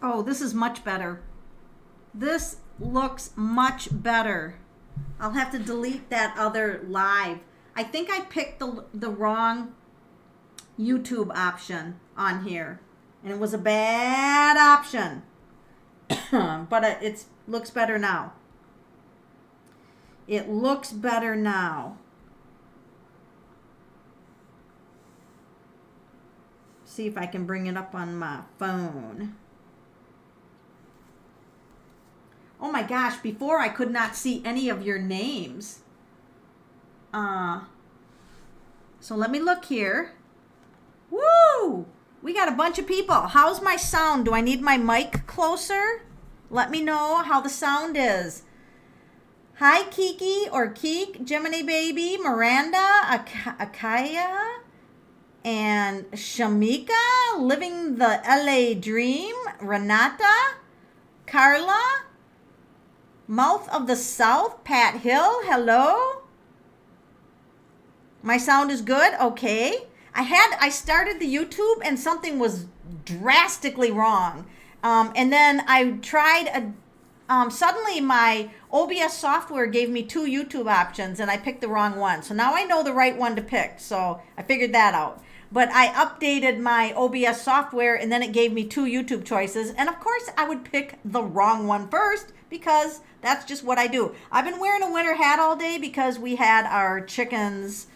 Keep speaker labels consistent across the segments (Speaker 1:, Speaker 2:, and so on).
Speaker 1: Oh, this is much better. This looks much better. I'll have to delete that other live. I think I picked the wrong YouTube option on here. And it was a bad option. But it looks better now. It looks better now. See if I can bring it up on my phone. Oh my gosh, before I could not see any of your names. So let me look here. Woo! We got a bunch of people. How's my sound? Do I need my mic closer? Let me know how the sound is. Hi, Kiki or Keek, Gemini Baby, Miranda, Akaya, and Shamika, Living the LA Dream, Renata, Carla, Mouth of the South, Pat Hill, hello. My sound is good? Okay. I started the YouTube and something was drastically wrong. And then I tried, suddenly my OBS software gave me 2 YouTube options and I picked the wrong one. So now I know the right one to pick. So I figured that out. But I updated my OBS software and then it gave me 2 YouTube choices. And of course I would pick the wrong one first because that's just what I do. I've been wearing a winter hat all day because we had our chickens.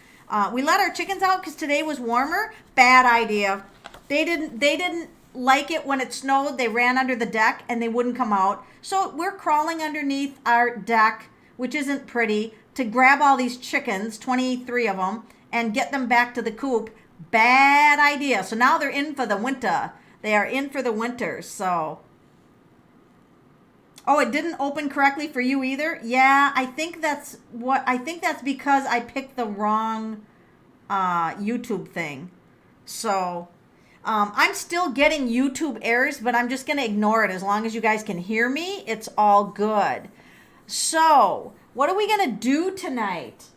Speaker 1: We let our chickens out because today was warmer. Bad idea. They didn't like it when it snowed. They ran under the deck and they wouldn't come out. So we're crawling underneath our deck, which isn't pretty, to grab all these chickens, 23 of them, and get them back to the coop. Bad idea. So now they're in for the winter. They are in for the winter. So, oh, it didn't open correctly for you either? Yeah, I think that's because I picked the wrong YouTube thing. So, I'm still getting YouTube errors, but I'm just going to ignore it. As long as you guys can hear me, it's all good. So, what are we going to do tonight?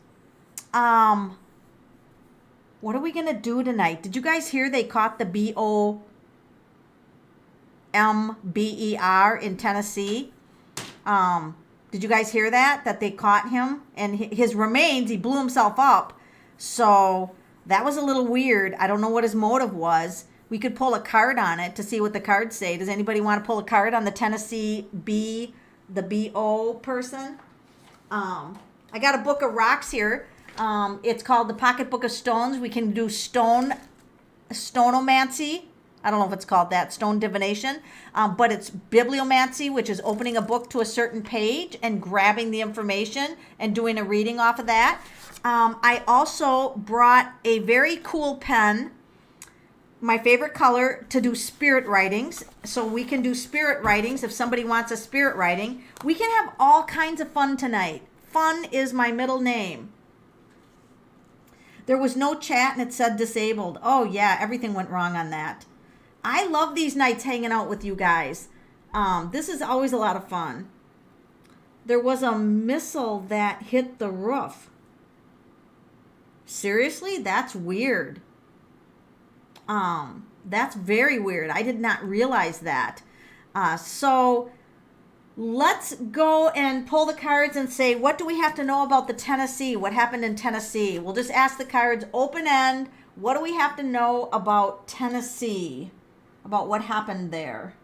Speaker 1: What are we going to do tonight? Did you guys hear they caught the BOMBER in Tennessee? Did you guys hear that? That they caught him? And his remains, he blew himself up. So that was a little weird. I don't know what his motive was. We could pull a card on it to see what the cards say. Does anybody want to pull a card on the Tennessee the BO person? I got a book of rocks here. It's called the Pocket Book of Stones. We can do stoneomancy. I don't know if it's called that, stone divination. But it's bibliomancy, which is opening a book to a certain page and grabbing the information and doing a reading off of that. I also brought a very cool pen, my favorite color, to do spirit writings. So we can do spirit writings if somebody wants a spirit writing. We can have all kinds of fun tonight. Fun is my middle name. There was no chat and it said disabled. Oh yeah, everything went wrong on that. I love these nights hanging out with you guys. This is always a lot of fun. There was a missile that hit the roof. Seriously? That's weird. That's very weird. I did not realize that. So let's go and pull the cards and say, what do we have to know about the Tennessee? What happened in Tennessee? We'll just ask the cards open end. What do we have to know about Tennessee? About what happened there?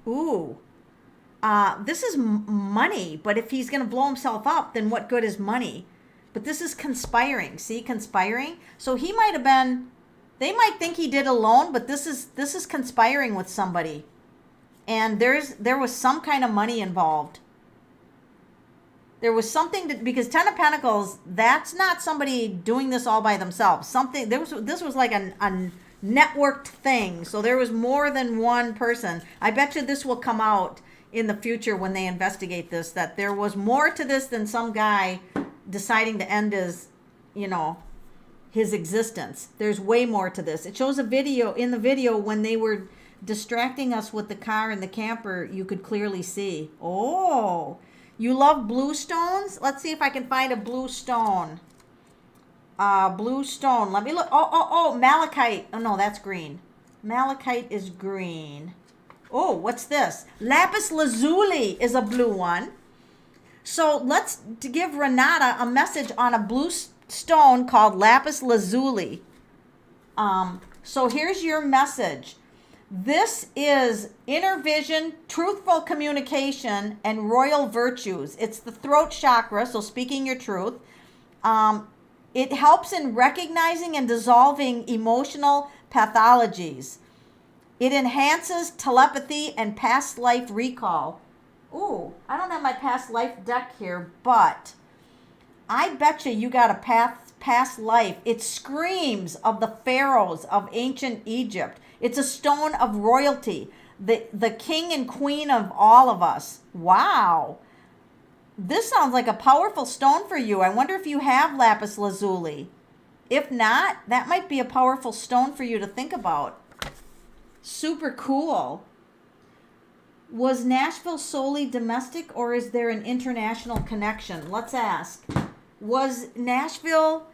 Speaker 1: Ooh. This is money, but if he's going to blow himself up, then what good is money? But this is conspiring. See, conspiring. So he might have been, they might think he did alone, but this is conspiring with somebody. And there was some kind of money involved. There was something because 10 of Pentacles, that's not somebody doing this all by themselves. This was like a networked thing. So there was more than one person. I bet you this will come out in the future when they investigate this, that there was more to this than some guy deciding to end his existence. There's way more to this. It shows a video. In the video, when they were distracting us with the car and the camper, you could clearly see. Oh, you love blue stones? Let's see if I can find a blue stone. Blue stone. Let me look. Oh, malachite. Oh, no, that's green. Malachite is green. Oh, what's this? Lapis lazuli is a blue one. So let's give Renata a message on a blue stone called lapis lazuli. So here's your message. This is inner vision, truthful communication, and royal virtues. It's the throat chakra, so speaking your truth. It helps in recognizing and dissolving emotional pathologies. It enhances telepathy and past life recall. Ooh, I don't have my past life deck here, but I bet you got a past life. It screams of the pharaohs of ancient Egypt. It's a stone of royalty, the king and queen of all of us. Wow. This sounds like a powerful stone for you. I wonder if you have lapis lazuli. If not, that might be a powerful stone for you to think about. Super cool. Was Nashville solely domestic, or is there an international connection? Let's ask. Was Nashville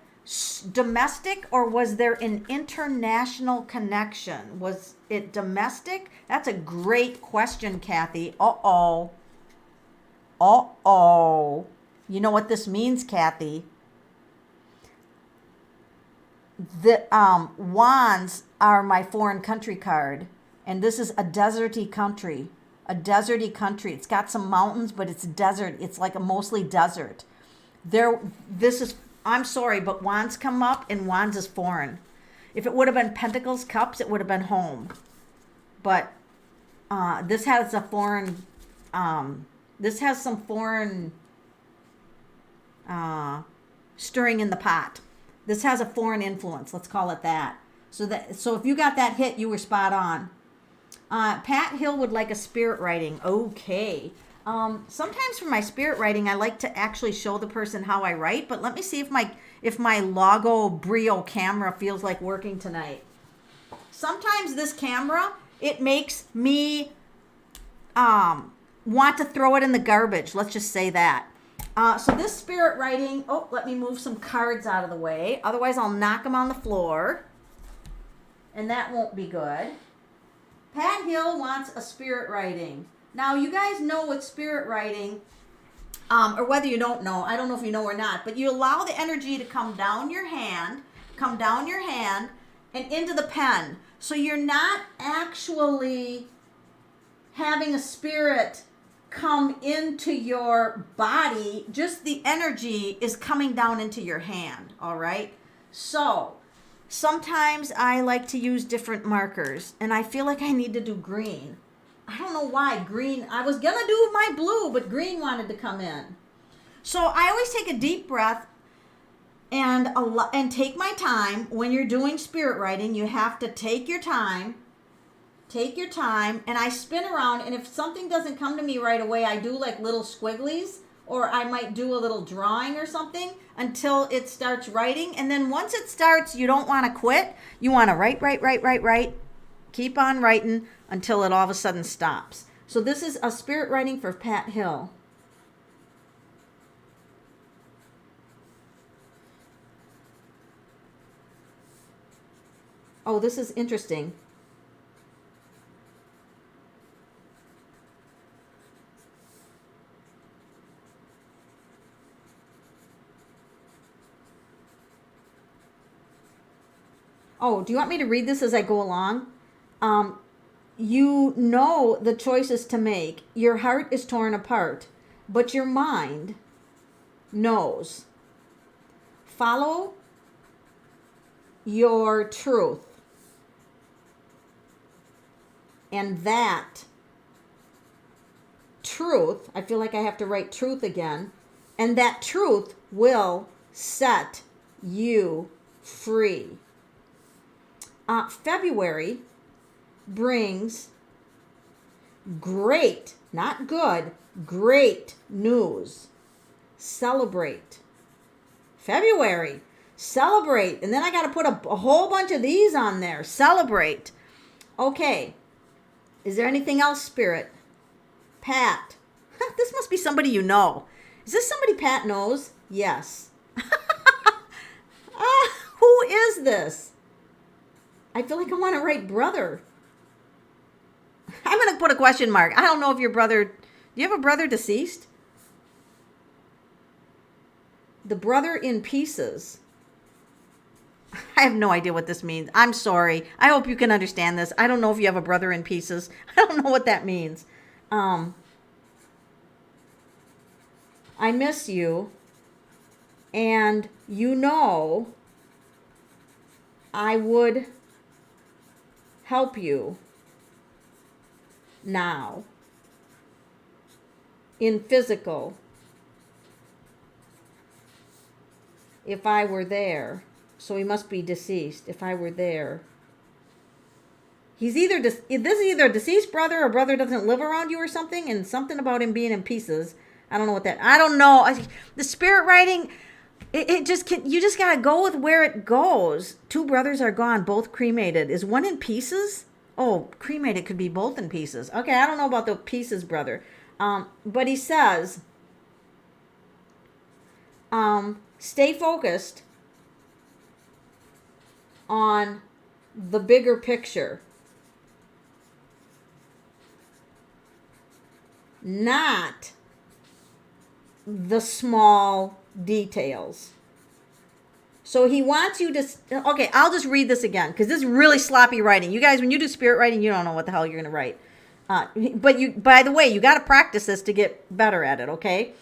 Speaker 1: domestic, or was there an international connection? Was it domestic? That's a great question, Kathy. Uh-oh. You know what this means, Kathy? The wands are my foreign country card, and this is a deserty country. A deserty country. It's got some mountains, but it's desert. It's like a mostly desert. I'm sorry, but wands come up, and wands is foreign. If it would have been pentacles, cups, it would have been home. But this has a foreign. This has some foreign stirring in the pot. This has a foreign influence. Let's call it that. So if you got that hit, you were spot on. Pat Hill would like a spirit writing. Okay. Sometimes for my spirit writing, I like to actually show the person how I write, but let me see if my Lago Brio camera feels like working tonight. Sometimes this camera, it makes me want to throw it in the garbage. Let's just say that. So this spirit writing, let me move some cards out of the way. Otherwise, I'll knock them on the floor, and that won't be good. Pat Hill wants a spirit writing. Now, you guys know what spirit writing, or whether you don't know, I don't know if you know or not, but you allow the energy to come down your hand, and into the pen. So you're not actually having a spirit come into your body, just the energy is coming down into your hand, all right? So sometimes I like to use different markers, and I feel like I need to do green. I don't know why green. I was going to do my blue, but green wanted to come in. So I always take a deep breath and take my time. When you're doing spirit writing, you have to take your time. And I spin around, and if something doesn't come to me right away, I do like little squigglies, or I might do a little drawing or something until it starts writing. And then once it starts, you don't want to quit. You want to write. Keep on writing until it all of a sudden stops. So this is a spirit writing for Pat Hill. Oh, this is interesting. Oh, do you want me to read this as I go along? You know the choices to make. Your heart is torn apart, but your mind knows. Follow your truth. And that truth, I feel like I have to write truth again, and that truth will set you free. February brings great, not good, great news. Celebrate. February, celebrate. And then I got to put a whole bunch of these on there. Celebrate. Okay. Is there anything else, Spirit? Pat. This must be somebody you know. Is this somebody Pat knows? Yes. Who is this? I feel like I want to write brother. I'm going to put a question mark. I don't know if your brother, do you have a brother deceased? The brother in pieces. I have no idea what this means. I'm sorry. I hope you can understand this. I don't know if you have a brother in pieces. I don't know what that means. I miss you. And you know I would help you now in physical if I were there. So he must be deceased. If I were there. He's either this is either a deceased brother or brother doesn't live around you or something, and something about him being in pieces. I don't know what that. I don't know. The spirit writing, it just can. You just gotta go with where it goes. Two brothers are gone, both cremated. Is one in pieces? Oh, cremated could be both in pieces. Okay, I don't know about the pieces, brother. But he says, stay focused on the bigger picture, not the small details. So he wants you to, okay, I'll just read this again because this is really sloppy writing. You guys, when you do spirit writing, you don't know what the hell you're going to write. But you, by the way, you got to practice this to get better at it, okay?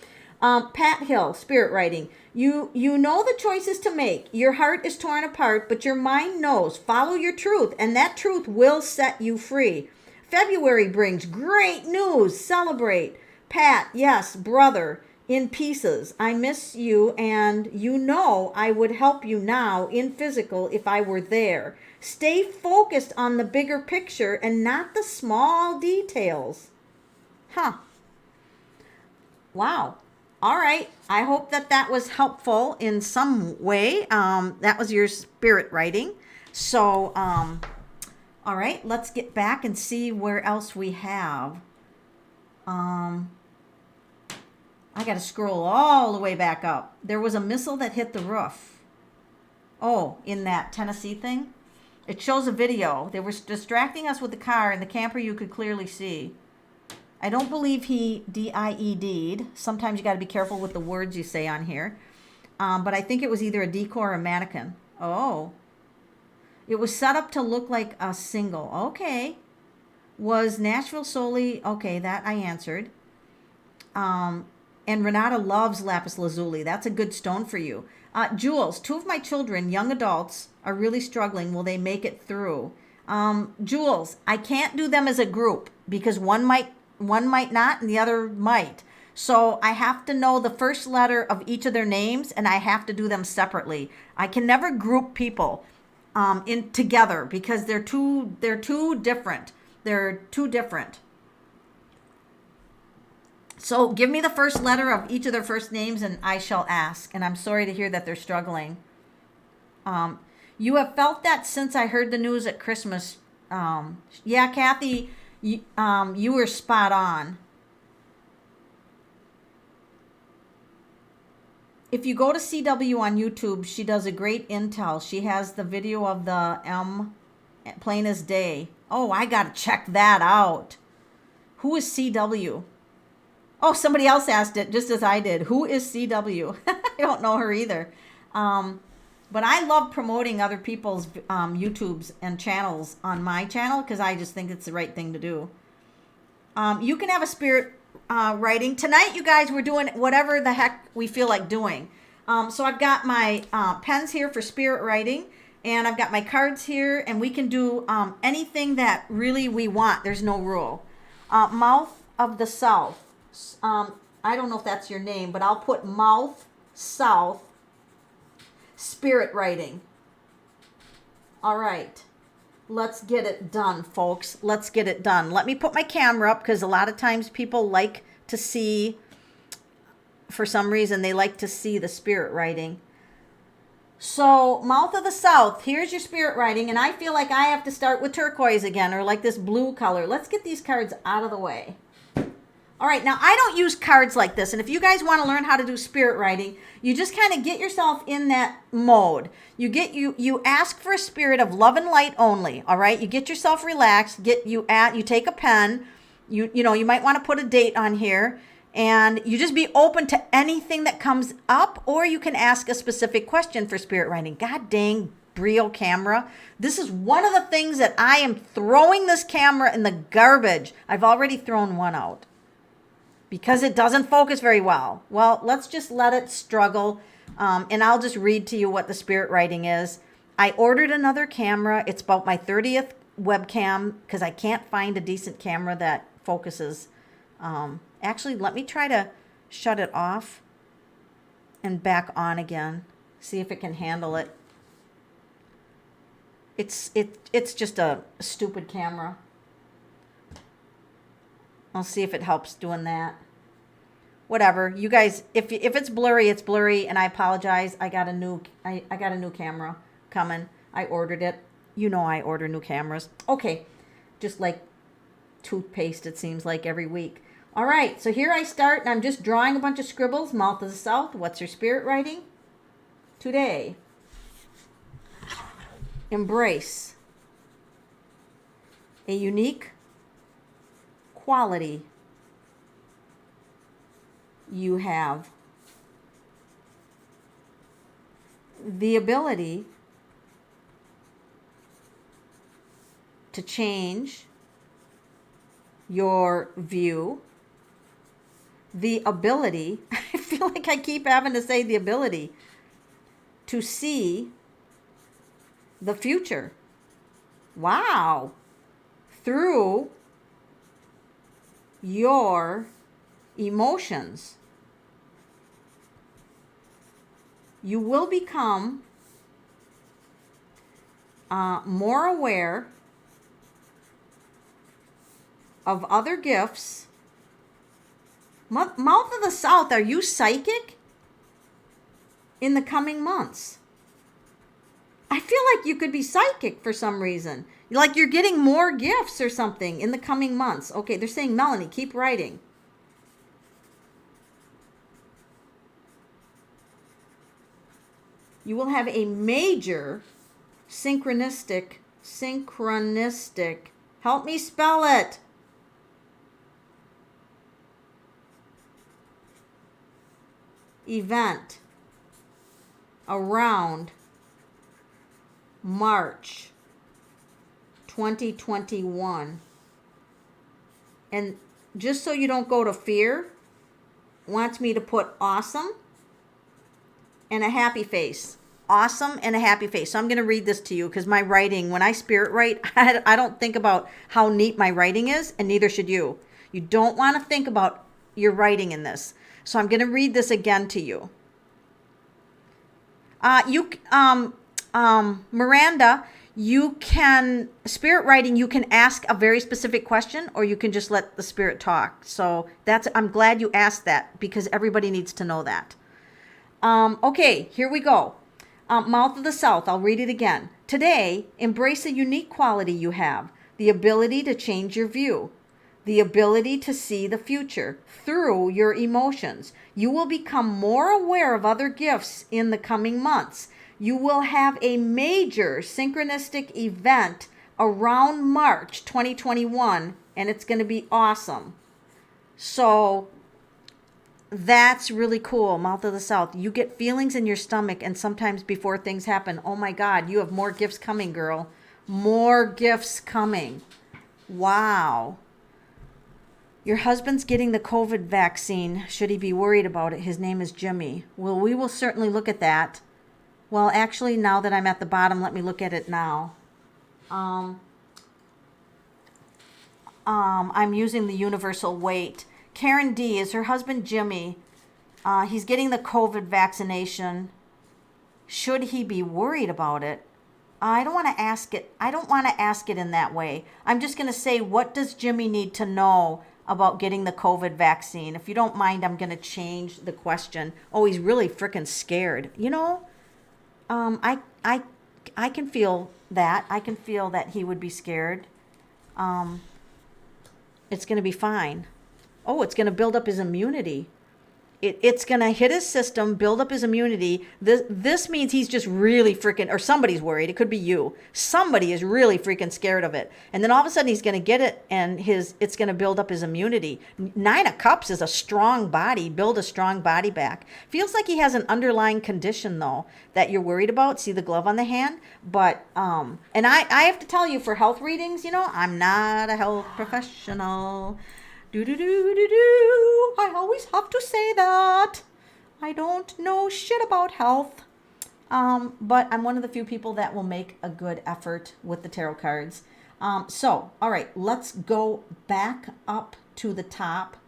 Speaker 1: Pat Hill, spirit writing. You know the choices to make. Your heart is torn apart, but your mind knows. Follow your truth, and that truth will set you free. February brings great news. Celebrate. Pat, yes, brother, in pieces. I miss you, and you know I would help you now in physical if I were there. Stay focused on the bigger picture and not the small details. Huh. Wow. All right. I hope that was helpful in some way. That was your spirit writing. So, all right, let's get back and see where else we have. I got to scroll all the way back up. There was a missile that hit the roof. Oh, in that Tennessee thing? It shows a video. They were distracting us with the car, and the camper you could clearly see. I don't believe he DIED'd. Sometimes you got to be careful with the words you say on here. But I think it was either a decoy or a mannequin. Oh. It was set up to look like a single. Okay. Was Nashville solely... Okay, that I answered. And Renata loves lapis lazuli. That's a good stone for you. Jules, 2 of my children, young adults, are really struggling. Will they make it through? Jules, I can't do them as a group because one might not and the other might. So I have to know the first letter of each of their names, and I have to do them separately. I can never group people in together because they're too different. They're too different. So give me the first letter of each of their first names and I shall ask. And I'm sorry to hear that they're struggling. You have felt that since I heard the news at Christmas. Yeah, Kathy, you were spot on. If you go to CW on YouTube, she does a great intel. She has the video of the M, plain as day. Oh, I got to check that out. Who is CW? Oh, somebody else asked it just as I did. Who is CW? I don't know her either. But I love promoting other people's YouTubes and channels on my channel because I just think it's the right thing to do. You can have a spirit writing. Tonight, you guys, we're doing whatever the heck we feel like doing. So I've got my pens here for spirit writing. And I've got my cards here. And we can do anything that really we want. There's no rule. Mouth of the South. I don't know if that's your name, but I'll put mouth, south, spirit writing. All right. Let's get it done, folks. Let's get it done. Let me put my camera up because a lot of times people like to see, for some reason, they like to see the spirit writing. So, mouth of the South, here's your spirit writing. And I feel like I have to start with turquoise again or like this blue color. Let's get these cards out of the way. All right, now I don't use cards like this. And if you guys want to learn how to do spirit writing, you just kind of get yourself in that mode. You ask for a spirit of love and light only. All right, you get yourself relaxed. You take a pen. You might want to put a date on here, and you just be open to anything that comes up, or you can ask a specific question for spirit writing. God dang, Brio camera. This is one of the things that I am throwing this camera in the garbage. I've already thrown one out because it doesn't focus very well. Well, let's just let it struggle. And I'll just read to you what the spirit writing is. I ordered another camera. It's about my 30th webcam because I can't find a decent camera that focuses. Actually, let me try to shut it off and back on again. See if it can handle it. It's just a stupid camera. I'll see if it helps doing that. Whatever. You guys, if it's blurry, it's blurry, and I apologize. I got a new camera coming. I ordered it. You know I order new cameras. Okay. Just like toothpaste, it seems like every week. All right, so here I start, and I'm just drawing a bunch of scribbles. Mouth of the South. What's your spirit writing today? Embrace a unique quality you have. The ability to change your view. The ability, I feel like I keep having to say the ability to see the future. Wow. Through your emotions. You will become more aware of other gifts. Mouth of the South, are you psychic? In the coming months. I feel like you could be psychic for some reason. Like you're getting more gifts or something in the coming months. Okay, they're saying, Melanie, keep writing. You will have a major synchronistic, help me spell it. Event around March 2021. And just so you don't go to fear, wants me to put awesome and a happy face. Awesome and a happy face. So I'm going to read this to you because my writing, when I spirit write, I don't think about how neat my writing is, and neither should you. You don't want to think about your writing in this. So I'm going to read this again to you. Miranda, you can, spirit writing, you can ask a very specific question, or you can just let the spirit talk. So I'm glad you asked that because everybody needs to know that. Okay, here we go. Mouth of the South, I'll read it again. Today, embrace a unique quality you have, the ability to change your view, the ability to see the future through your emotions. You will become more aware of other gifts in the coming months. You will have a major synchronistic event around March 2021, and it's going to be awesome. So that's really cool, Mouth of the South. You get feelings in your stomach, and sometimes before things happen, oh my God, you have more gifts coming, girl. More gifts coming. Wow. Your husband's getting the COVID vaccine. Should he be worried about it? His name is Jimmy. Well, we will certainly look at that. Well, actually, now that I'm at the bottom, let me look at it now. I'm using the universal weight. Karen D, is her husband Jimmy? He's getting the COVID vaccination. Should he be worried about it? I don't want to ask it. I don't want to ask it in that way. I'm just going to say, what does Jimmy need to know about getting the COVID vaccine? If you don't mind, I'm going to change the question. Oh, he's really freaking scared. You know, I can feel that. I can feel that he would be scared. It's going to be fine. Oh, it's going to build up his immunity. It's going to hit his system, build up his immunity. This means he's just really freaking, or somebody's worried. It could be you. Somebody is really freaking scared of it. And then all of a sudden he's going to get it and it's going to build up his immunity. 9 of Cups is a strong body. Build a strong body back. Feels like he has an underlying condition though that you're worried about. See the glove on the hand? But, and I have to tell you for health readings, I'm not a health professional. I always have to say that. I don't know shit about health. But I'm one of the few people that will make a good effort with the tarot cards. So, all right, let's go back up to the top.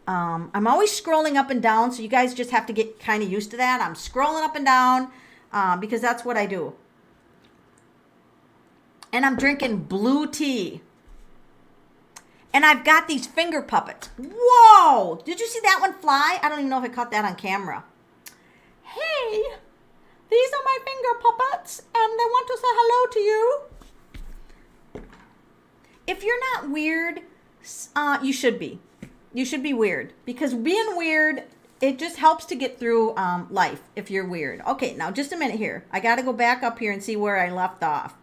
Speaker 1: I'm always scrolling up and down, so you guys just have to get kind of used to that. I'm scrolling up and down because that's what I do. And I'm drinking blue tea. And I've got these finger puppets. Whoa! Did you see that one fly? I don't even know if I caught that on camera. Hey, these are my finger puppets, and they want to say hello to you. If you're not weird, you should be. You should be weird. Because being weird, it just helps to get through life if you're weird. Okay, now just a minute here. I got to go back up here and see where I left off.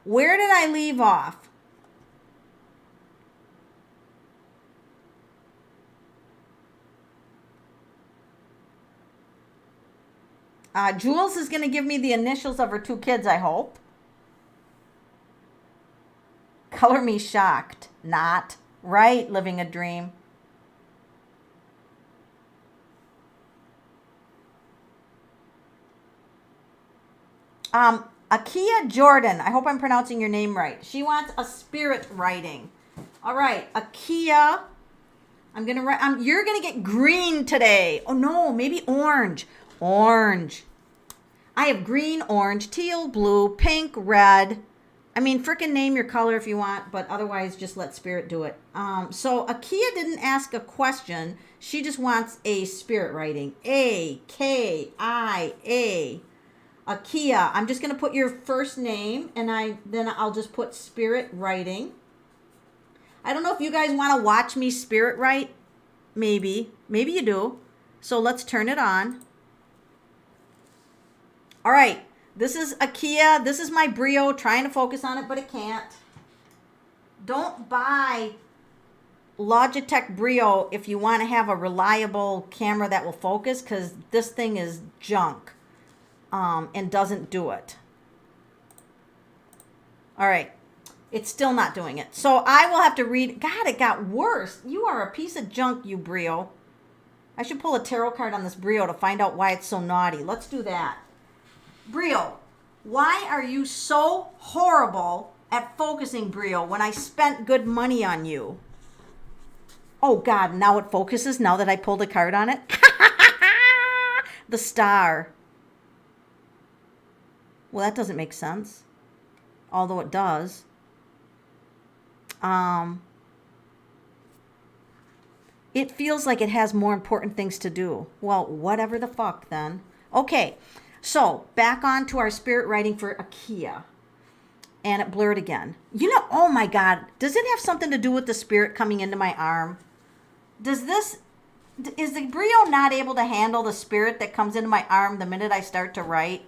Speaker 1: Where did I leave off? Jules is going to give me the initials of her 2 kids, I hope. Color me shocked. Not. Right, living a dream. Akia Jordan. I hope I'm pronouncing your name right. She wants a spirit writing. All right, Akia. I'm going to write. You're going to get green today. Oh, no, maybe orange. Orange. I have green, orange, teal, blue, pink, red. I mean, frickin' name your color if you want, but otherwise just let spirit do it. So Akia didn't ask a question. She just wants a spirit writing. A-K-I-A. Akia. I'm just going to put your first name and then I'll just put spirit writing. I don't know if you guys want to watch me spirit write. Maybe. Maybe you do. So let's turn it on. All right, this is Akia. This is my Brio, trying to focus on it, but it can't. Don't buy Logitech Brio if you want to have a reliable camera that will focus, because this thing is junk and doesn't do it. All right, it's still not doing it. So I will have to read. God, it got worse. You are a piece of junk, you Brio. I should pull a tarot card on this Brio to find out why it's so naughty. Let's do that. Brio, why are you so horrible at focusing, Brio, when I spent good money on you? Oh, God, now it focuses now that I pulled a card on it? The Star. Well, that doesn't make sense, although it does. It feels like it has more important things to do. Well, whatever the fuck then. Okay. So, back on to our spirit writing for Akia. And it blurred again. Oh my God, does it have something to do with the spirit coming into my arm? Is the Brio not able to handle the spirit that comes into my arm the minute I start to write?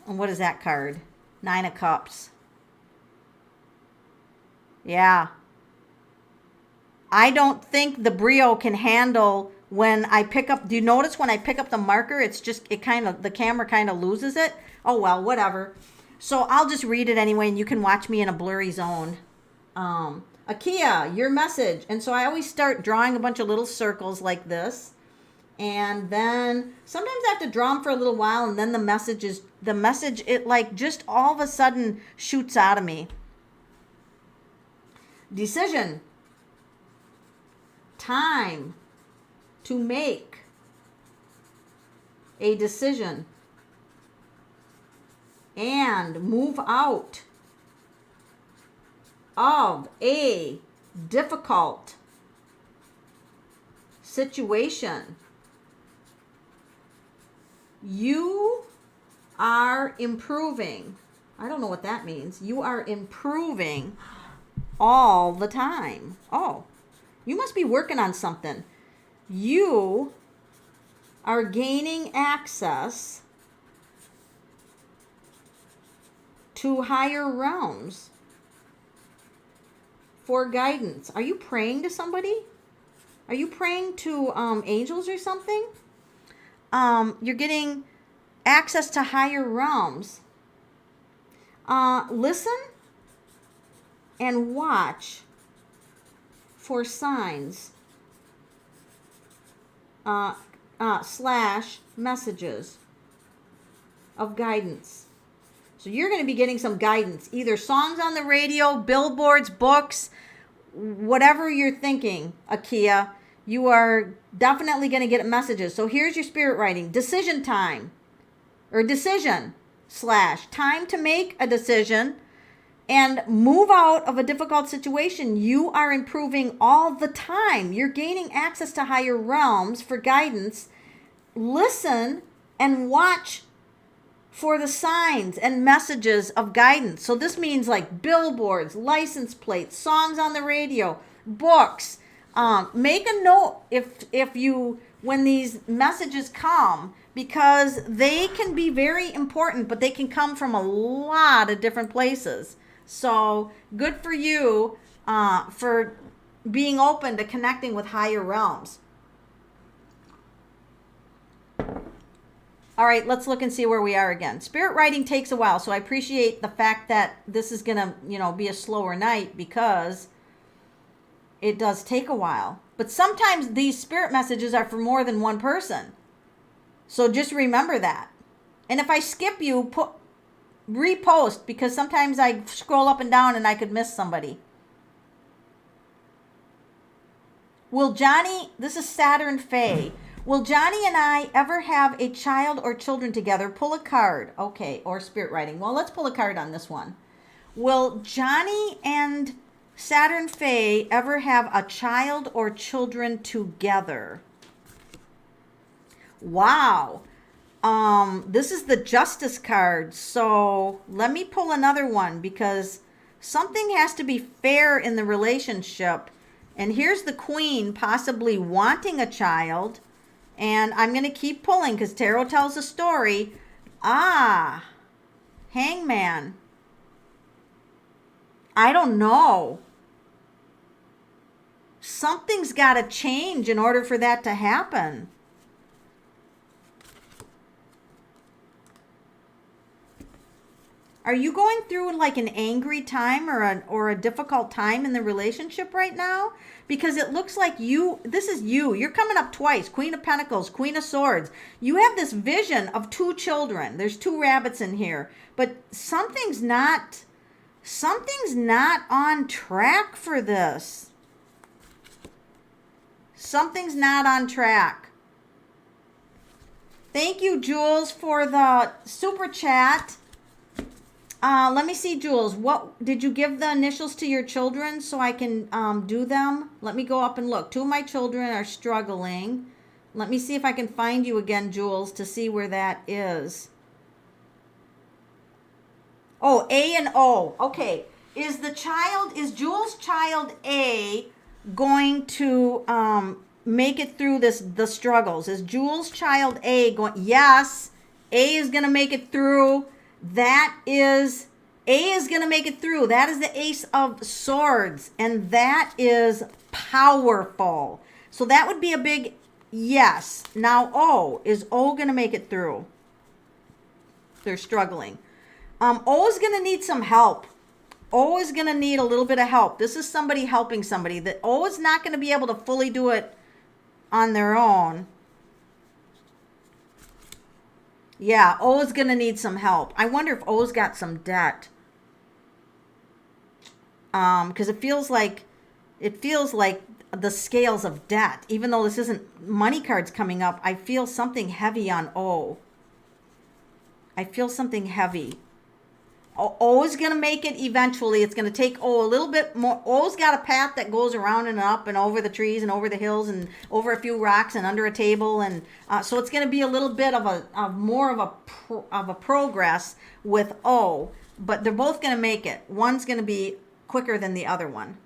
Speaker 1: And what is that card? 9 of Cups. Yeah. I don't think the Brio can handle when I pick up, do you notice when I pick up the marker, the camera kind of loses it? Oh, well, whatever. So I'll just read it anyway, and you can watch me in a blurry zone. Akia, your message. And so I always start drawing a bunch of little circles like this. And then sometimes I have to draw them for a little while, and then the message, it like just all of a sudden shoots out of me. Decision. Time to make a decision and move out of a difficult situation. You are improving. I don't know what that means. You are improving all the time. Oh, You must be working on something. You are gaining access to higher realms for guidance. Are you praying to somebody? Are you praying to angels or something? You're getting access to higher realms. Listen and watch for signs / messages of guidance. So you're going to be getting some guidance, either songs on the radio, billboards, books, whatever you're thinking, Akia. You are definitely going to get messages. So here's your spirit writing. Decision time, or decision / time to make a decision and move out of a difficult situation. You are improving all the time. You're gaining access to higher realms for guidance. Listen and watch for the signs and messages of guidance. So this means like billboards, license plates, songs on the radio, books. Make a note if you, when these messages come, because they can be very important, but they can come from a lot of different places. So good for you for being open to connecting with higher realms. All right, let's look and see where we are again. Spirit writing takes a while, so I appreciate the fact that this is going to, be a slower night, because it does take a while. But sometimes these spirit messages are for more than one person. So just remember that. And if I skip you, repost, because sometimes I scroll up and down and I could miss somebody. Will Johnny, this is Saturn Faye. Will Johnny and I ever have a child or children together? Pull a card. Okay, or spirit writing. Well, let's pull a card on this one. Will Johnny and Saturn Faye ever have a child or children together? Wow. This is the Justice card. So let me pull another one, because something has to be fair in the relationship. And here's the Queen possibly wanting a child. And I'm going to keep pulling because tarot tells a story. Hangman. I don't know. Something's got to change in order for that to happen. Are you going through like an angry time or a difficult time in the relationship right now? Because it looks like this is you. You're coming up twice. Queen of Pentacles, Queen of Swords. You have this vision of 2 children. There's 2 rabbits in here. But something's not on track for this. Something's not on track. Thank you, Jules, for the super chat. Let me see, Jules. What did you give the initials to your children so I can do them? Let me go up and look. 2 of my children are struggling. Let me see if I can find you again, Jules, to see where that is. Oh, A and O. Okay. Is Jules' child A going to make it through the struggles? Is Jules' child A going? Yes. A is going to make it through. A is going to make it through. That is the Ace of Swords, and that is powerful. So that would be a big yes. Now is O going to make it through? They're struggling. O is going to need some help. O is going to need a little bit of help. This is somebody helping somebody. That O is not going to be able to fully do it on their own. Yeah, O is going to need some help. I wonder if O's got some debt. Because it feels like the scales of debt. Even though this isn't money cards coming up, I feel something heavy on O. I feel something heavy. O is going to make it eventually. It's going to take O a little bit more. O's got a path that goes around and up and over the trees and over the hills and over a few rocks and under a table. And so it's going to be a little bit of more of a progress with O. But they're both going to make it. One's going to be quicker than the other one.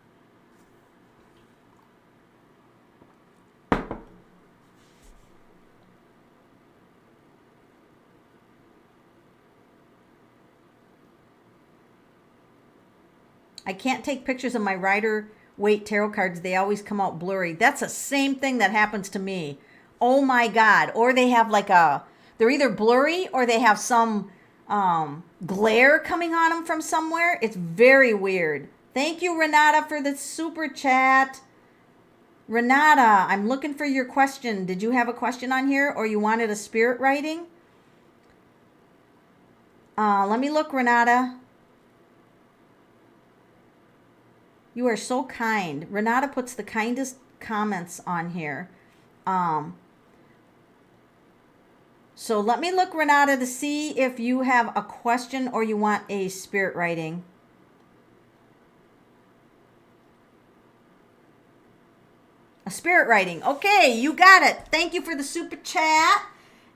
Speaker 1: I can't take pictures of my Rider-Waite tarot cards. They always come out blurry. That's the same thing that happens to me. Oh my God. Or they have like they're either blurry or they have some glare coming on them from somewhere. It's very weird. Thank you, Renata, for the super chat. Renata, I'm looking for your question. Did you have a question on here or you wanted a spirit writing? Let me look, Renata. You are so kind. Renata puts the kindest comments on here. So let me look, Renata, to see if you have a question or you want a spirit writing. A spirit writing. Okay, you got it. Thank you for the super chat.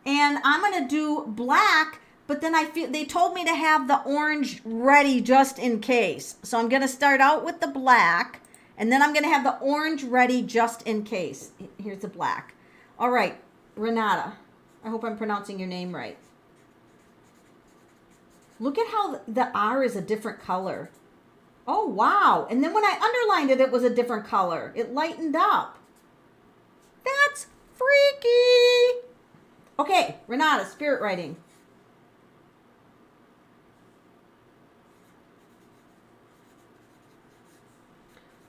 Speaker 1: And I'm going to do black, but then they told me to have the orange ready just in case. So I'm going to start out with the black, and then I'm going to have the orange ready just in case. Here's the black. All right, Renata. I hope I'm pronouncing your name right. Look at how the R is a different color. Oh, wow. And then when I underlined it, it was a different color. It lightened up. That's freaky. Okay, Renata, spirit writing.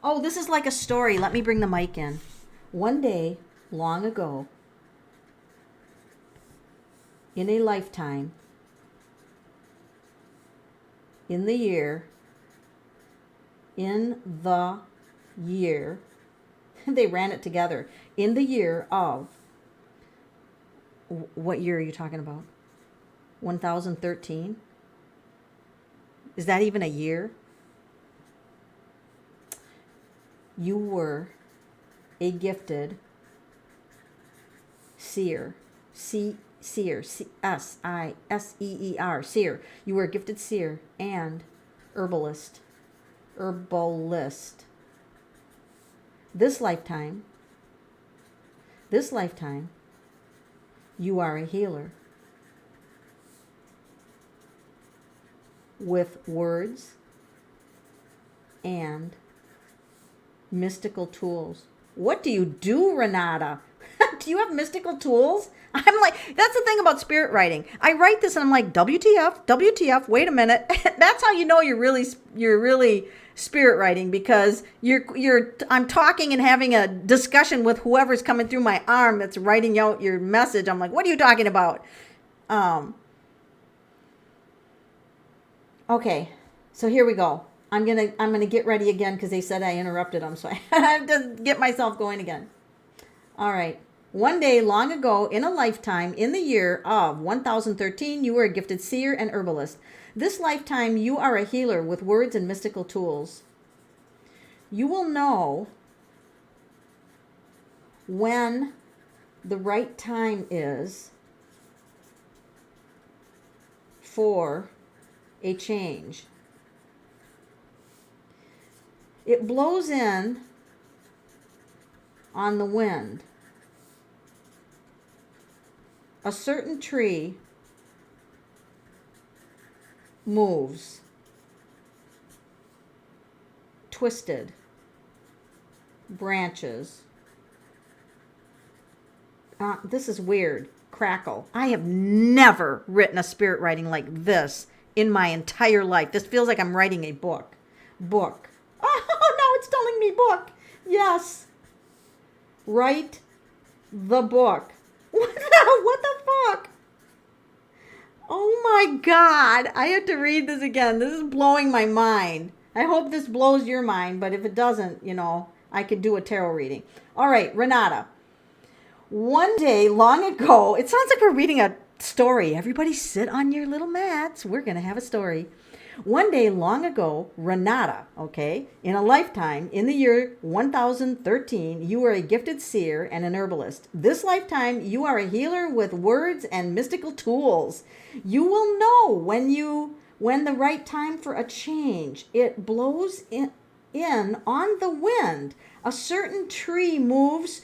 Speaker 1: Oh, this is like a story. Let me bring the mic in. One day, long ago, in a lifetime, in the year, they ran it together. In the year of, what year are you talking about? 1013? Is that even a year? You were a gifted seer. Seer. S-I-S-E-E-R. Seer. You were a gifted seer and herbalist. This lifetime, you are a healer with words and mystical tools. What do you do, Renata? Do you have mystical tools? I'm like, that's the thing about spirit writing. I write this and I'm like, WTF, wait a minute. That's how you know you're really spirit writing, because I'm talking and having a discussion with whoever's coming through my arm that's writing out your message. I'm like, what are you talking about? Okay, so here we go. I'm gonna get ready again because they said I interrupted them, so I have to get myself going again. All right. One day long ago in a lifetime, in the year of 1013, you were a gifted seer and herbalist. This lifetime, you are a healer with words and mystical tools. You will know when the right time is for a change. It blows in on the wind. A certain tree moves, twisted, branches. This is weird. Crackle. I have never written a spirit writing like this in my entire life. This feels like I'm writing a book. Oh, now it's telling me book. Yes. Write the book. What the fuck? Oh my God. I have to read this again. This is blowing my mind. I hope this blows your mind, but if it doesn't, I could do a tarot reading. All right, Renata. One day long ago, it sounds like we're reading a story. Everybody sit on your little mats. We're going to have a story. One day long ago, Renata, in a lifetime, in the year 1013, you were a gifted seer and an herbalist. This lifetime, you are a healer with words and mystical tools. You will know when the right time for a change. It blows in on the wind. A certain tree moves,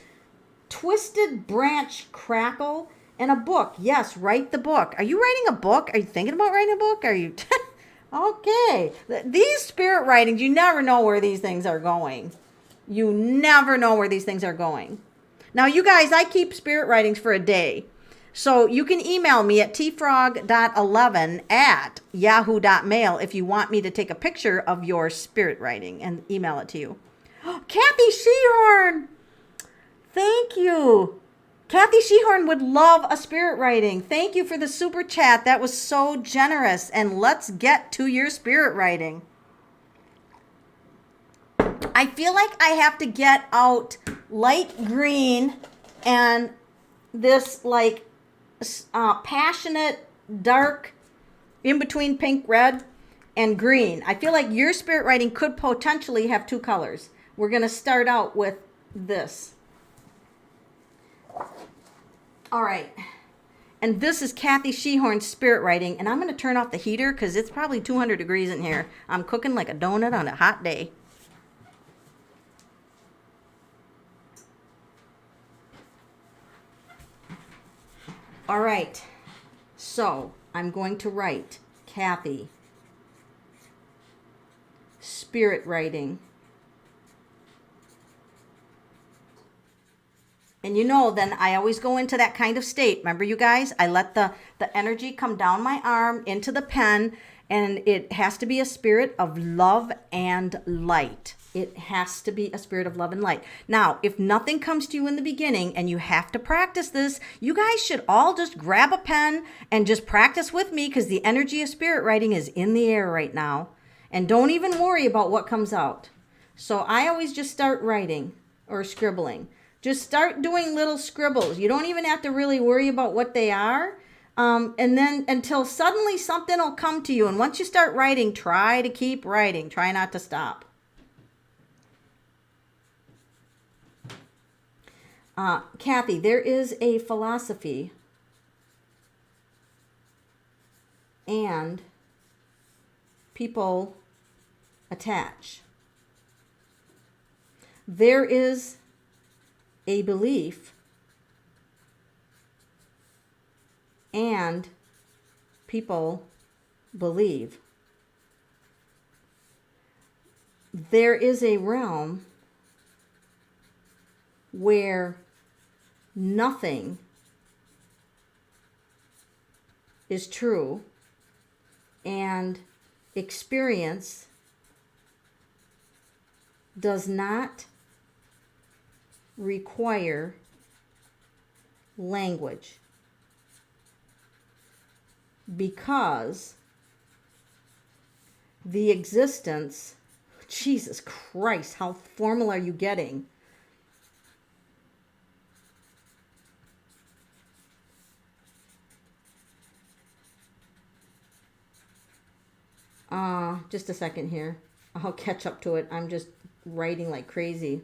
Speaker 1: twisted branch crackle, and a book. Yes, write the book. Are you writing a book? Are you thinking about writing a book? Are you... Okay. These spirit writings, you never know where these things are going. You never know where these things are going. Now, you guys, I keep spirit writings for a day. So you can email me at tfrog.11@yahoo.mail if you want me to take a picture of your spirit writing and email it to you. Kathy Shehorn, thank you. Kathy Shehorn would love a spirit writing. Thank you for the super chat. That was so generous. And let's get to your spirit writing. I feel like I have to get out light green and this like passionate dark in between pink, red, and green. I feel like your spirit writing could potentially have two colors. We're going to start out with this. All right. And this is Kathy Shehorn's spirit writing. And I'm going to turn off the heater because it's probably 200 degrees in here. I'm cooking like a donut on a hot day. All right. So I'm going to write Kathy spirit writing. And you know, then I always go into that kind of state. Remember, you guys, I let the energy come down my arm into the pen, and it has to be a spirit of love and light. It has to be a spirit of love and light. Now, if nothing comes to you in the beginning and you have to practice this, you guys should all just grab a pen and just practice with me because the energy of spirit writing is in the air right now. And don't even worry about what comes out. So I always just start writing or scribbling. Just start doing little scribbles. You don't even have to really worry about what they are. And then until suddenly something will come to you. And once you start writing, try to keep writing. Try not to stop. Kathy, there is a philosophy and people attach. There is a belief and people believe. There is a realm where nothing is true and experience does not require language because the existence, Jesus Christ, how formal are you getting? Just a second here. I'll catch up to it. I'm just writing like crazy.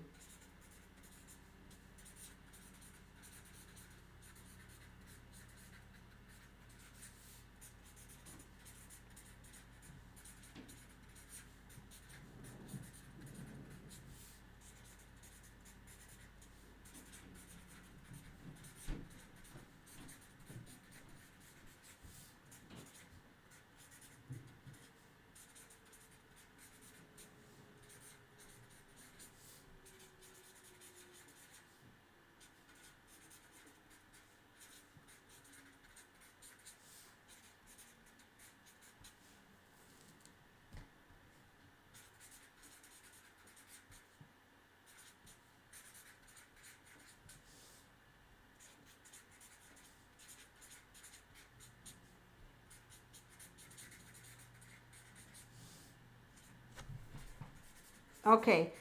Speaker 1: Okay,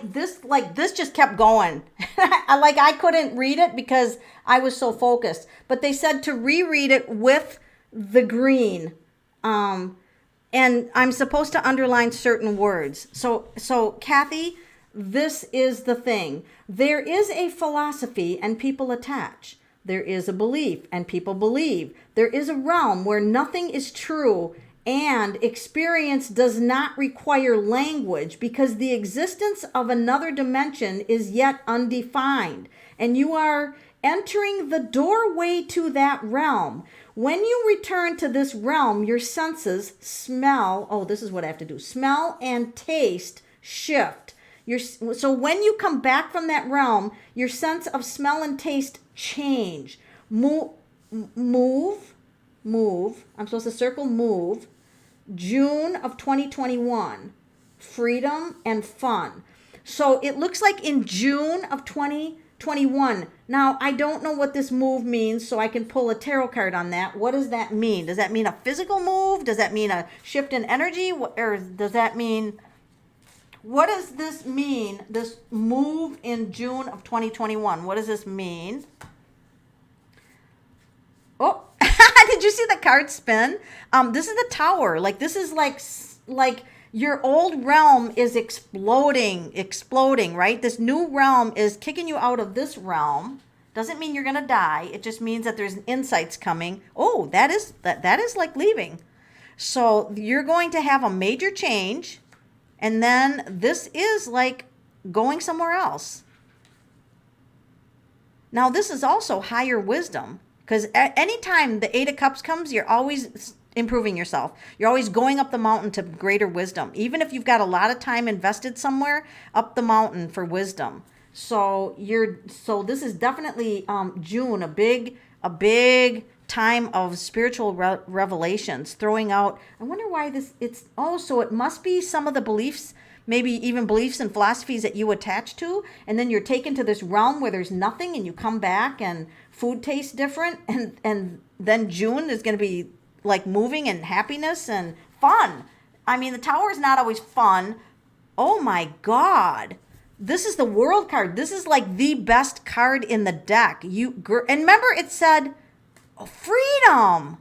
Speaker 1: this just kept going. I couldn't read it because I was so focused. But they said to reread it with the green, and I'm supposed to underline certain words. So Kathy, this is the thing. There is a philosophy and people attach. There is a belief and people believe. There is a realm where nothing is true and experience does not require language because the existence of another dimension is yet undefined. And you are entering the doorway to that realm When you return to this realm, your senses smell. Oh, this is what I have to do. Smell and taste shift. So when you come back from that realm, your sense of smell and taste change. Move. I'm supposed to circle move. June of 2021. Freedom and fun. So it looks like in June of 2021. Now, I don't know what this move means, so I can pull a tarot card on that. What does that mean? Does that mean a physical move? Does that mean a shift in energy? Or does that mean, what does this mean, this move in June of 2021? What does this mean? Oh, did you see the card spin? This is the Tower. Like, this is like your old realm is exploding, right? This new realm is kicking you out of this realm. Doesn't mean you're going to die. It just means that there's insights coming. Oh, that is like leaving. So you're going to have a major change. And then this is like going somewhere else. Now, this is also higher wisdom. Because anytime the Eight of Cups comes, you're always improving yourself. You're always going up the mountain to greater wisdom. Even if you've got a lot of time invested somewhere, up the mountain for wisdom. So this is definitely June, a big time of spiritual revelations, throwing out. I wonder why so it must be some of the beliefs, maybe even beliefs and philosophies that you attach to, and then you're taken to this realm where there's nothing, and you come back and food tastes different, and then June is going to be like moving and happiness and fun. I mean, the Tower is not always fun. Oh my God. This is the World card. This is like the best card in the deck. And remember it said freedom.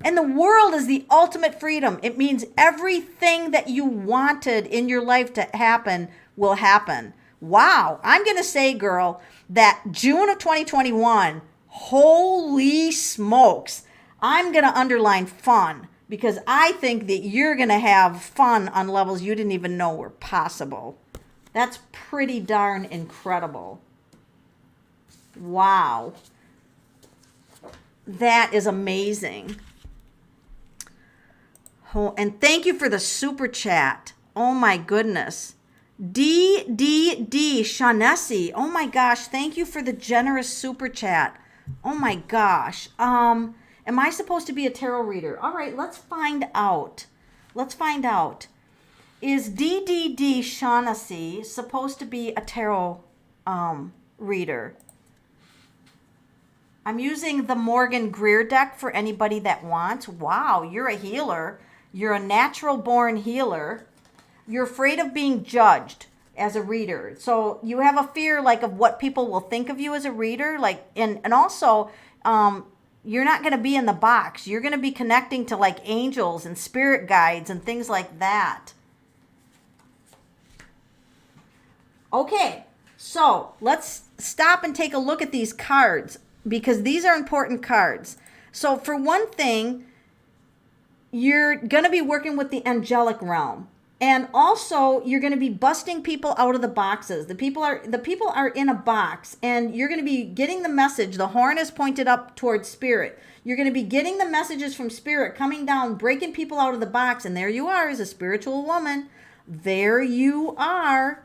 Speaker 1: And the world is the ultimate freedom. It means everything that you wanted in your life to happen will happen. Wow. I'm going to say, girl, that June of 2021, holy smokes, I'm going to underline fun, because I think that you're going to have fun on levels you didn't even know were possible. That's pretty darn incredible. Wow. That is amazing. Oh, and thank you for the super chat. Oh my goodness. Shaughnessy. Oh my gosh. Thank you for the generous super chat. Oh my gosh. Am I supposed to be a tarot reader? All right, let's find out. Is Shaughnessy supposed to be a tarot reader? I'm using the Morgan Greer deck for anybody that wants. Wow, you're a healer. You're a natural born healer. You're afraid of being judged as a reader. So you have a fear like of what people will think of you as a reader. Like, and also, you're not going to be in the box. You're going to be connecting to like angels and spirit guides and things like that. Okay, so let's stop and take a look at these cards, because these are important cards. So for one thing, you're going to be working with the angelic realm. And also, you're going to be busting people out of the boxes. The people are in a box, and you're going to be getting the message. The horn is pointed up towards spirit. You're going to be getting the messages from spirit coming down, breaking people out of the box. And there you are as a spiritual woman. There you are.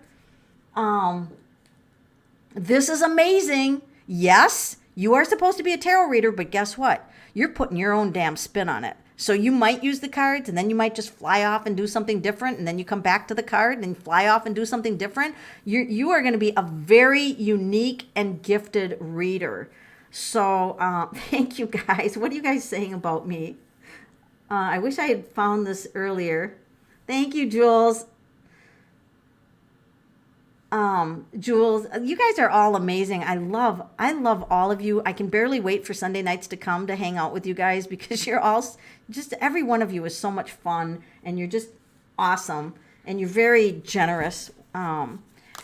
Speaker 1: This is amazing. Yes, you are supposed to be a tarot reader, but guess what? You're putting your own damn spin on it. So you might use the cards, and then you might just fly off and do something different, and then you come back to the card and fly off and do something different. You are going to be a very unique and gifted reader. So thank you guys. What are you guys saying about me? I wish I had found this earlier. Thank you, Jules. Jules, you guys are all amazing. I love all of you. I can barely wait for Sunday nights to come to hang out with you guys, because you're all just, every one of you is so much fun, and you're just awesome, and you're very generous.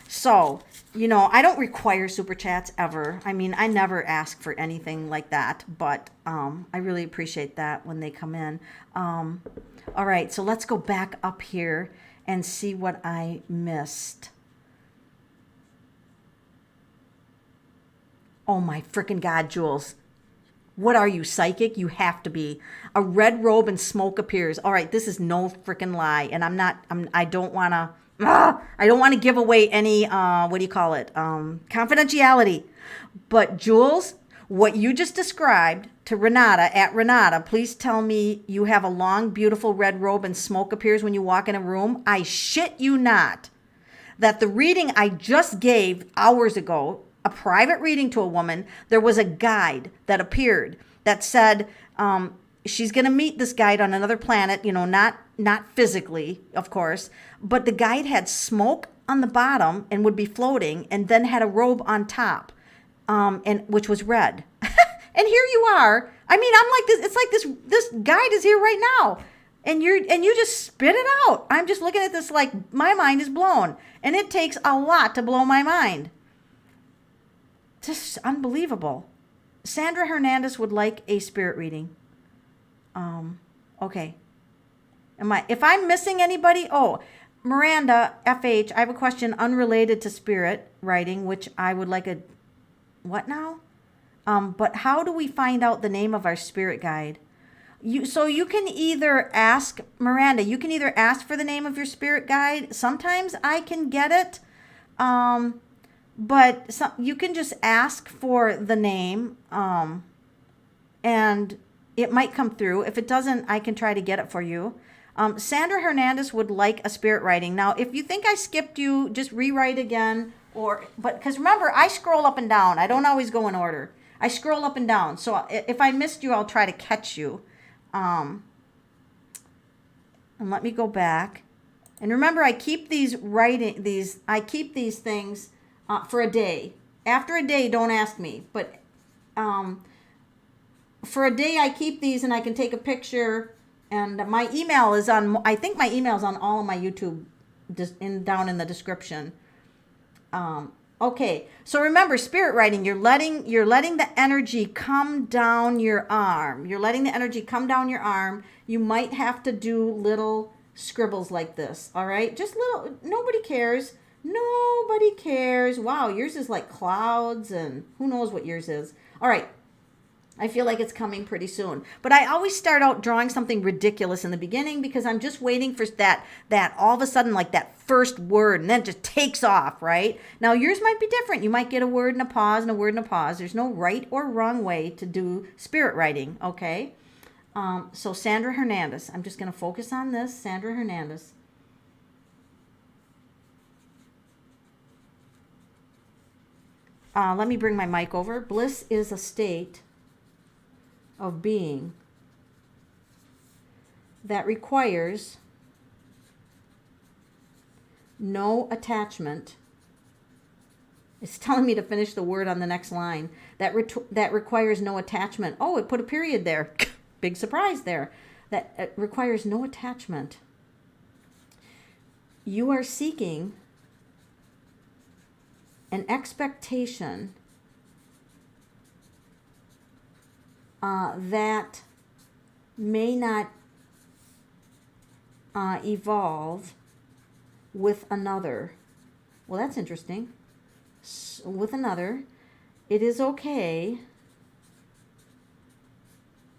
Speaker 1: So, I don't require super chats ever. I mean, I never ask for anything like that, but, I really appreciate that when they come in. All right. So let's go back up here and see what I missed. Oh my freaking God, Jules. What are you, psychic? You have to be. A red robe and smoke appears. All right, this is no freaking lie, and I don't want to. I don't want to give away any. What do you call it? Confidentiality. But Jules, what you just described to Renata at Renata, please tell me you have a long, beautiful red robe and smoke appears when you walk in a room. I shit you not. That the reading I just gave hours ago, a private reading to a woman, there was a guide that appeared that said she's going to meet this guide on another planet, not physically, of course, but the guide had smoke on the bottom and would be floating, and then had a robe on top, and which was red. And here you are. I mean, I'm like this. It's like this guide is here right now. And you just spit it out. I'm just looking at this like my mind is blown. And it takes a lot to blow my mind. Just unbelievable. Sandra Hernandez would like a spirit reading. Okay. If I'm missing anybody? Oh, Miranda FH, I have a question unrelated to spirit writing, which I would like a, what now? But how do we find out the name of our spirit guide? So you can either ask, Miranda, you can either ask for the name of your spirit guide. Sometimes I can get it. But you can just ask for the name, and it might come through. If it doesn't, I can try to get it for you. Sandra Hernandez would like a spirit writing. Now, if you think I skipped you, just rewrite again. But because remember, I scroll up and down. I don't always go in order. I scroll up and down. So if I missed you, I'll try to catch you. And let me go back. And remember, I keep these things for a day. After a day, don't ask me. But for a day, I keep these, and I can take a picture. And my email is on. I think my email is on all of my YouTube, down in the description. Okay, so remember, spirit writing, you're letting the energy come down your arm. You're letting the energy come down your arm. You might have to do little scribbles like this, all right? Just little, nobody cares. Nobody cares. Wow, yours is like clouds, and who knows what yours is. All right, I feel like it's coming pretty soon. But I always start out drawing something ridiculous in the beginning because I'm just waiting for that all of a sudden, like that first word, and then it just takes off, right? Now, yours might be different. You might get a word and a pause and a word and a pause. There's no right or wrong way to do spirit writing, okay? So Sandra Hernandez. I'm just going to focus on this. Sandra Hernandez. Let me bring my mic over. Bliss is a state of being that requires no attachment. It's telling me to finish the word on the next line. That requires no attachment. Oh, it put a period there. Big surprise there. That requires no attachment. You are seeking an expectation that may not evolve with another. Well, that's interesting. With another, it is okay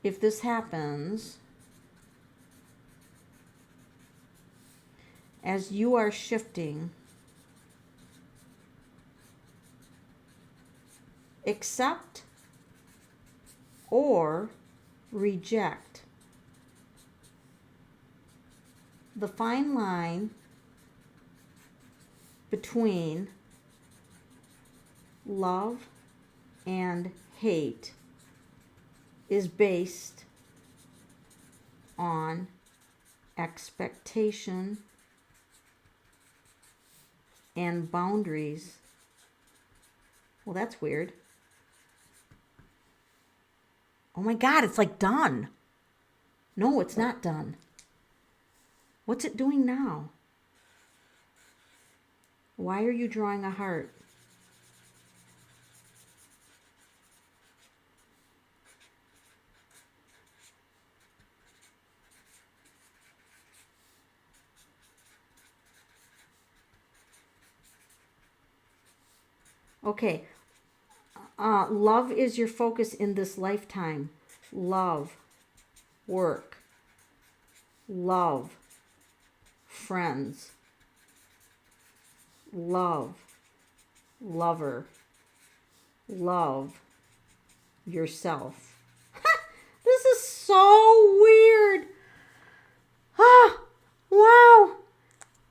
Speaker 1: if this happens as you are shifting. Accept or reject. The fine line between love and hate is based on expectation and boundaries. Well, that's weird. Oh my God, it's like done. No, it's not done. What's it doing now? Why are you drawing a heart? Okay. Love is your focus in this lifetime. Love, work, love, friends, love, lover, love, yourself. This is so weird. Ah, wow.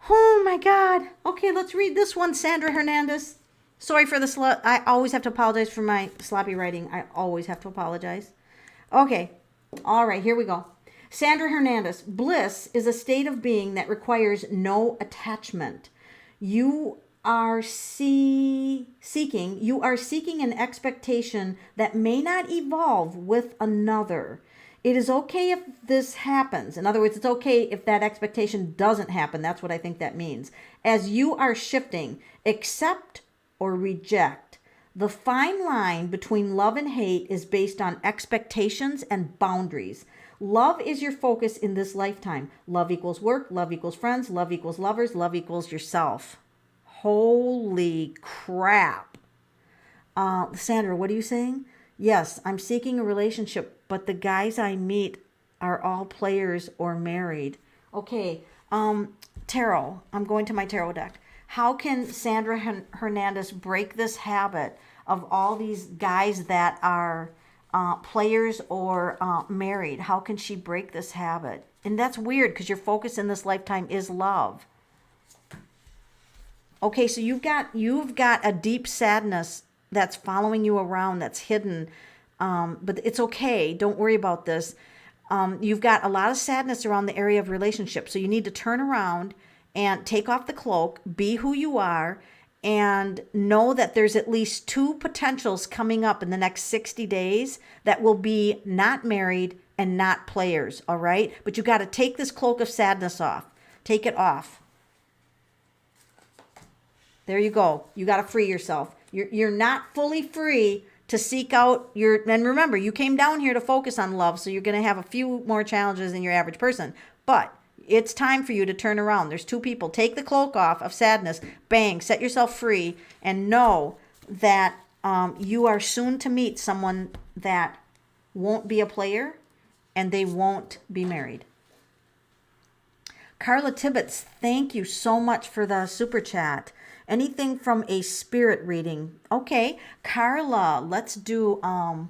Speaker 1: Oh my God. Okay, let's read this one, Sandra Hernandez. Sorry for the I always have to apologize for my sloppy writing. I always have to apologize. Okay. All right, here we go. Sandra Hernandez. Bliss is a state of being that requires no attachment. You are seeking an expectation that may not evolve with another. It is okay if this happens. In other words, it's okay if that expectation doesn't happen. That's what I think that means. As you are shifting, accept or reject. The fine line between love and hate is based on expectations and boundaries. Love is your focus in this lifetime. Love equals work, love equals friends, love equals lovers, love equals yourself. Holy crap. Sandra, what are you saying? Yes, I'm seeking a relationship, but the guys I meet are all players or married. Okay, tarot. I'm going to my tarot deck. How can Sandra Hernandez break this habit of all these guys that are players or married? How can she break this habit? And that's weird because your focus in this lifetime is love. Okay, so you've got a deep sadness that's following you around, that's hidden, but it's okay. Don't worry about this. You've got a lot of sadness around the area of relationships, so you need to turn around and take off the cloak, be who you are, and know that there's at least 2 potentials coming up in the next 60 days that will be not married and not players, all right? But you got to take this cloak of sadness off. Take it off. There you go. You got to free yourself. You're not fully free to seek out and remember, you came down here to focus on love, so you're going to have a few more challenges than your average person. But it's time for you to turn around. There's 2 people. Take the cloak off of sadness. Bang. Set yourself free and know that you are soon to meet someone that won't be a player and they won't be married. Carla Tibbetts, thank you so much for the super chat. Anything from a spirit reading? Okay, Carla, let's do, I'm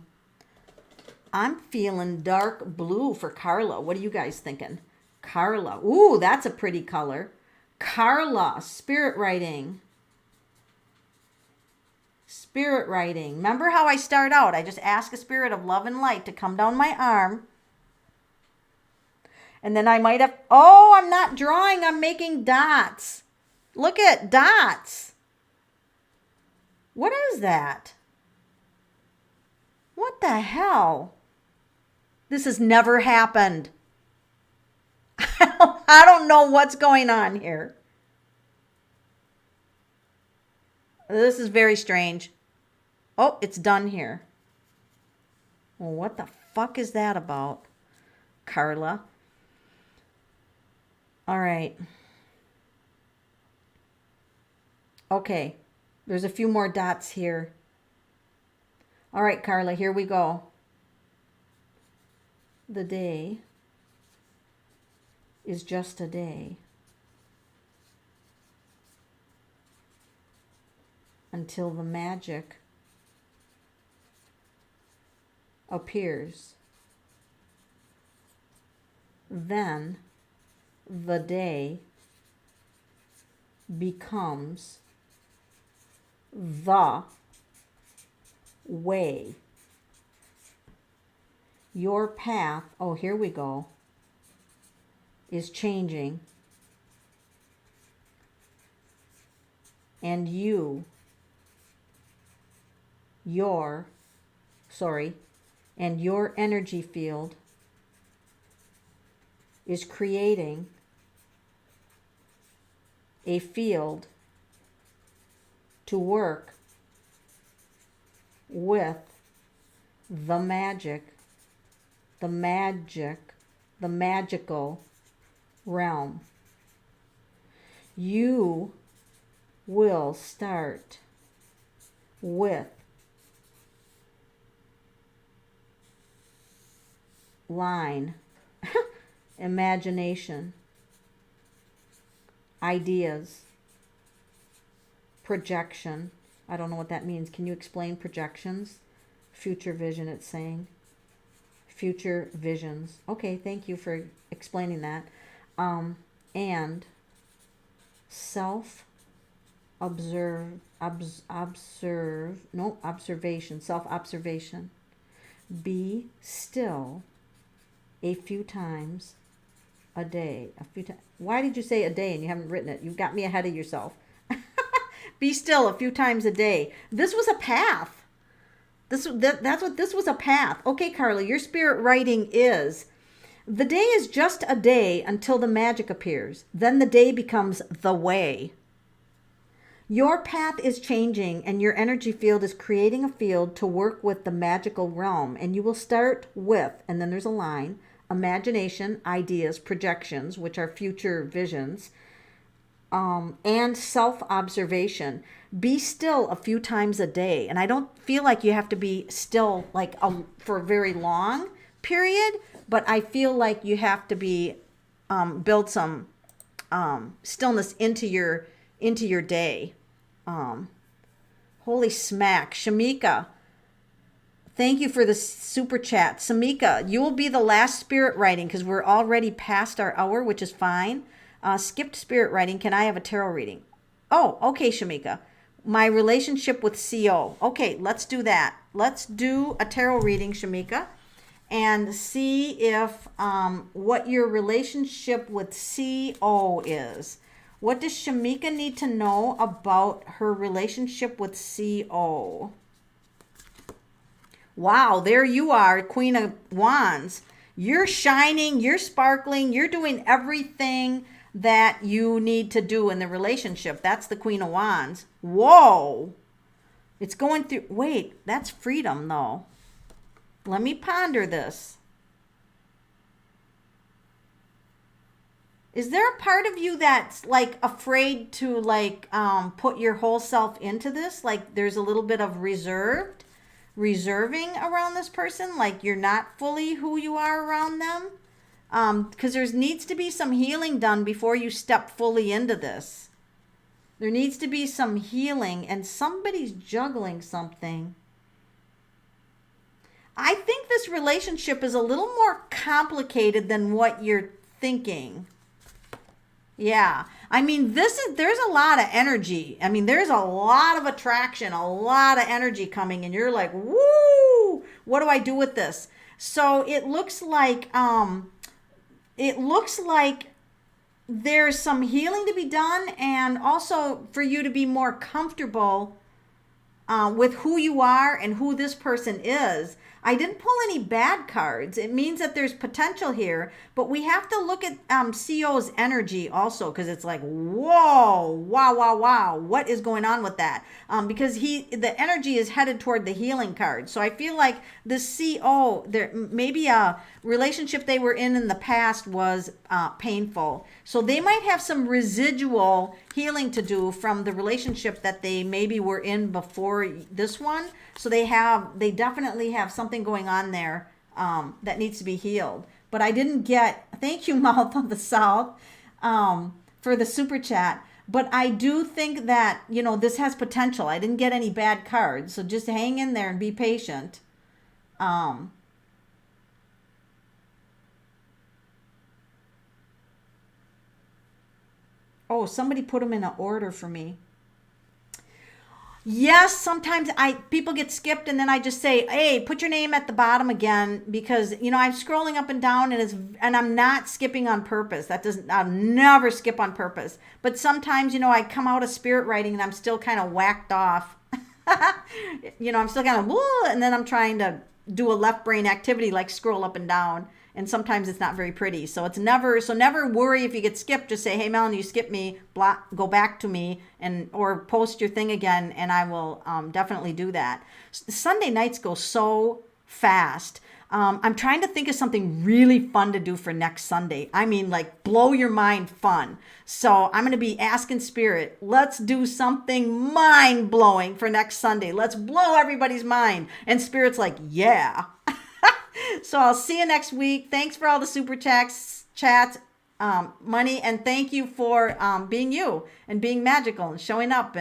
Speaker 1: feeling dark blue for Carla. What are you guys thinking? Carla, ooh, that's a pretty color. Carla, spirit writing. Spirit writing. Remember how I start out? I just ask a spirit of love and light to come down my arm. And then I might have, I'm not drawing, I'm making dots. Look at dots. What is that? What the hell? This has never happened. I don't know what's going on here. This is very strange. Oh, it's done here. Well, what the fuck is that about, Carla? All right. Okay, there's a few more dots here. All right, Carla, here we go. The day is just a day until the magic appears. Then the day becomes the way. Your path, here we go, is changing. And your energy field is creating a field to work with the magical realm. You will start with line. Imagination, ideas, projection. I don't know what that means. Can you explain projections? Future vision, it's saying. Future visions. Okay, thank you for explaining that. And observation, self-observation. Be still a few times a day. Why did you say a day and you haven't written it? You've got me ahead of yourself. Be still a few times a day. This was a path. That's what this was, a path. Okay, Carly, your spirit writing is, the day is just a day until the magic appears. Then the day becomes the way. Your path is changing and your energy field is creating a field to work with the magical realm. And you will start with, and then there's a line, imagination, ideas, projections, which are future visions, and self-observation. Be still a few times a day. And I don't feel like you have to be still like for a very long period, but I feel like you have to be build some stillness into your day. Holy smack. Shamika, thank you for the super chat. Samika, you will be the last spirit writing because we're already past our hour, which is fine. Skipped spirit writing. Can I have a tarot reading? Oh, okay, Shamika. My relationship with CO. Okay, let's do that. Let's do a tarot reading, Shamika, and see if what your relationship with CO is. What does Shamika need to know about her relationship with CO? Wow, there you are, Queen of Wands. You're shining, you're sparkling, you're doing everything that you need to do in the relationship. That's the Queen of Wands. Whoa. It's going through, wait, that's freedom though. Let me ponder this. Is there a part of you that's like afraid to like put your whole self into this? Like there's a little bit of reserving around this person? Like you're not fully who you are around them? Because there needs to be some healing done before you step fully into this. There needs to be some healing, and somebody's juggling something. I think this relationship is a little more complicated than what you're thinking. Yeah. I mean, there's a lot of energy. I mean, there's a lot of attraction, a lot of energy coming, and you're like, woo, what do I do with this? So it looks like there's some healing to be done, and also for you to be more comfortable with who you are and who this person is. I didn't pull any bad cards. It means that there's potential here, but we have to look at CO's energy also, because it's like, whoa, wow, what is going on with that? Because the energy is headed toward the healing card. So I feel like the CO, there maybe a relationship they were in the past was painful. So they might have some residual healing to do from the relationship that they maybe were in before this one. So they definitely have something going on there that needs to be healed. But I didn't get, thank you, Mouth of the South, for the super chat. But I do think that, this has potential. I didn't get any bad cards. So just hang in there and be patient. Oh, somebody put them in an order for me. Yes, sometimes people get skipped, and then I just say, hey, put your name at the bottom again, because I'm scrolling up and down, and I'm not skipping on purpose. I'll never skip on purpose. But sometimes, I come out of spirit writing and I'm still kind of whacked off. I'm still kind of, whoa, and then I'm trying to do a left brain activity like scroll up and down. And sometimes it's not very pretty. So never worry if you get skipped. Just say, hey, Melanie, you skipped me, go back to me, or post your thing again, and I will definitely do that. Sunday nights go so fast. I'm trying to think of something really fun to do for next Sunday. I mean, like blow your mind fun. So I'm going to be asking Spirit, let's do something mind blowing for next Sunday. Let's blow everybody's mind. And Spirit's like, yeah. So I'll see you next week. Thanks for all the super chats, money, and thank you for being you and being magical and showing up.